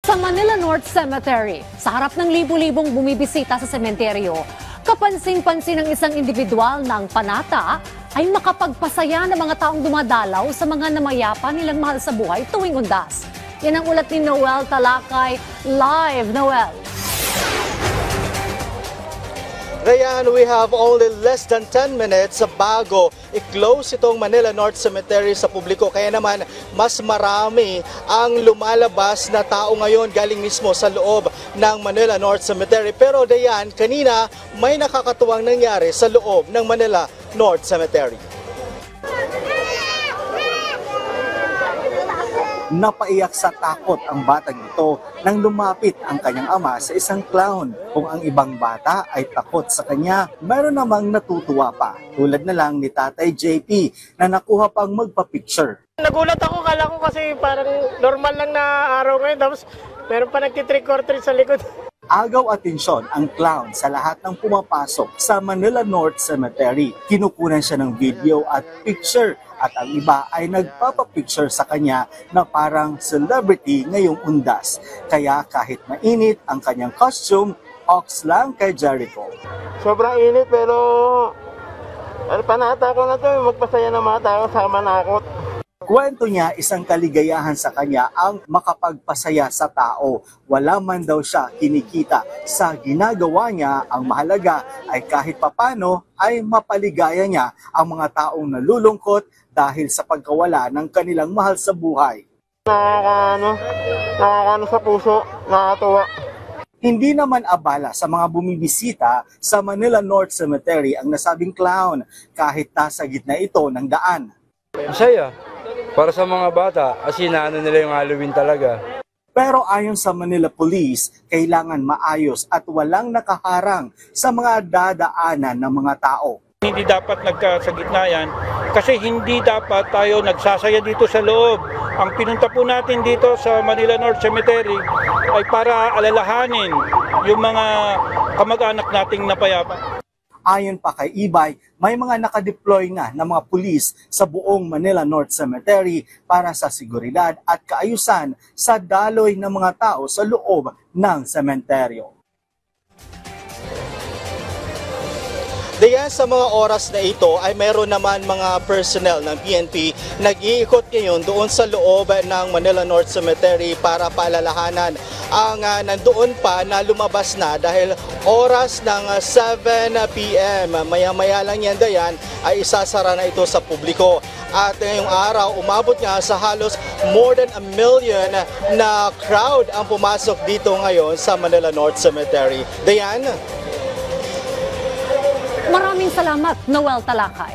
Sa Manila North Cemetery, sa harap ng libu-libong bumibisita sa sementeryo, kapansin-pansin ng isang individual ng panata ay makapagpasaya ng mga taong dumadalaw sa mga namayapa nilang mahal sa buhay tuwing undas. Yan ang ulat ni Noel Talakay. Live, Noel. Rayan, we have only less than 10 minutes bago i-close itong Manila North Cemetery sa publiko. Kaya naman, mas marami ang lumalabas na tao ngayon galing mismo sa loob ng Manila North Cemetery. Pero Dayan, kanina may nakakatuwang nangyari sa loob ng Manila North Cemetery. Napaiyak sa takot ang batang ito nang lumapit ang kanyang ama sa isang clown. Kung ang ibang bata ay takot sa kanya, meron namang natutuwa pa. Tulad na lang ni Tatay JP na nakuha pang magpa-picture. Nagulat ako, kala ko kasi parang normal lang na araw ngayon, tapos meron pa nagtitrick or treat sa likod. Agaw atensyon ang clown sa lahat ng pumapasok sa Manila North Cemetery. Kinukunan siya ng video at picture at ang iba ay nagpapapicture sa kanya na parang celebrity ngayong undas. Kaya kahit mainit ang kanyang costume, ox lang kay Jericho. Sobrang init pero panata ko na to, magpasaya ng mga tao sa manakot. Kwento niya, isang kaligayahan sa kanya ang makapagpasaya sa tao. Wala man daw siya kinikita sa ginagawa niya, ang mahalaga ay kahit papano ay mapaligaya niya ang mga taong nalulungkot dahil sa pagkawala ng kanilang mahal sa buhay. Nakakaano sa puso, nakakatuwa. Hindi naman abala sa mga bumibisita sa Manila North Cemetery ang nasabing clown kahit nasa gitna ito ng daan. Masaya. Para sa mga bata, kasi naano nila yung Halloween talaga. Pero ayon sa Manila Police, kailangan maayos at walang nakaharang sa mga dadaanan ng mga tao. Hindi dapat nagkasagitna yan kasi hindi dapat tayo nagsasaya dito sa loob. Ang pinunta po natin dito sa Manila North Cemetery ay para alalahanin yung mga kamag-anak nating napayapa. Ayon pa kay Ibay, may mga nakadeploy na ng mga pulis sa buong Manila North Cemetery para sa seguridad at kaayusan sa daloy ng mga tao sa loob ng sementeryo. Diyan sa mga oras na ito ay meron naman mga personnel ng PNP nag-iikot ngayon doon sa loob ng Manila North Cemetery para paalalahanan ang nandoon pa na lumabas na dahil oras ng 7 p.m. Maya-maya lang yan Dayan ay isasara na ito sa publiko. At ngayong araw umabot nga sa halos more than 1 million na crowd ang pumasok dito ngayon sa Manila North Cemetery. Dayan? Maraming salamat, Noel Talakay.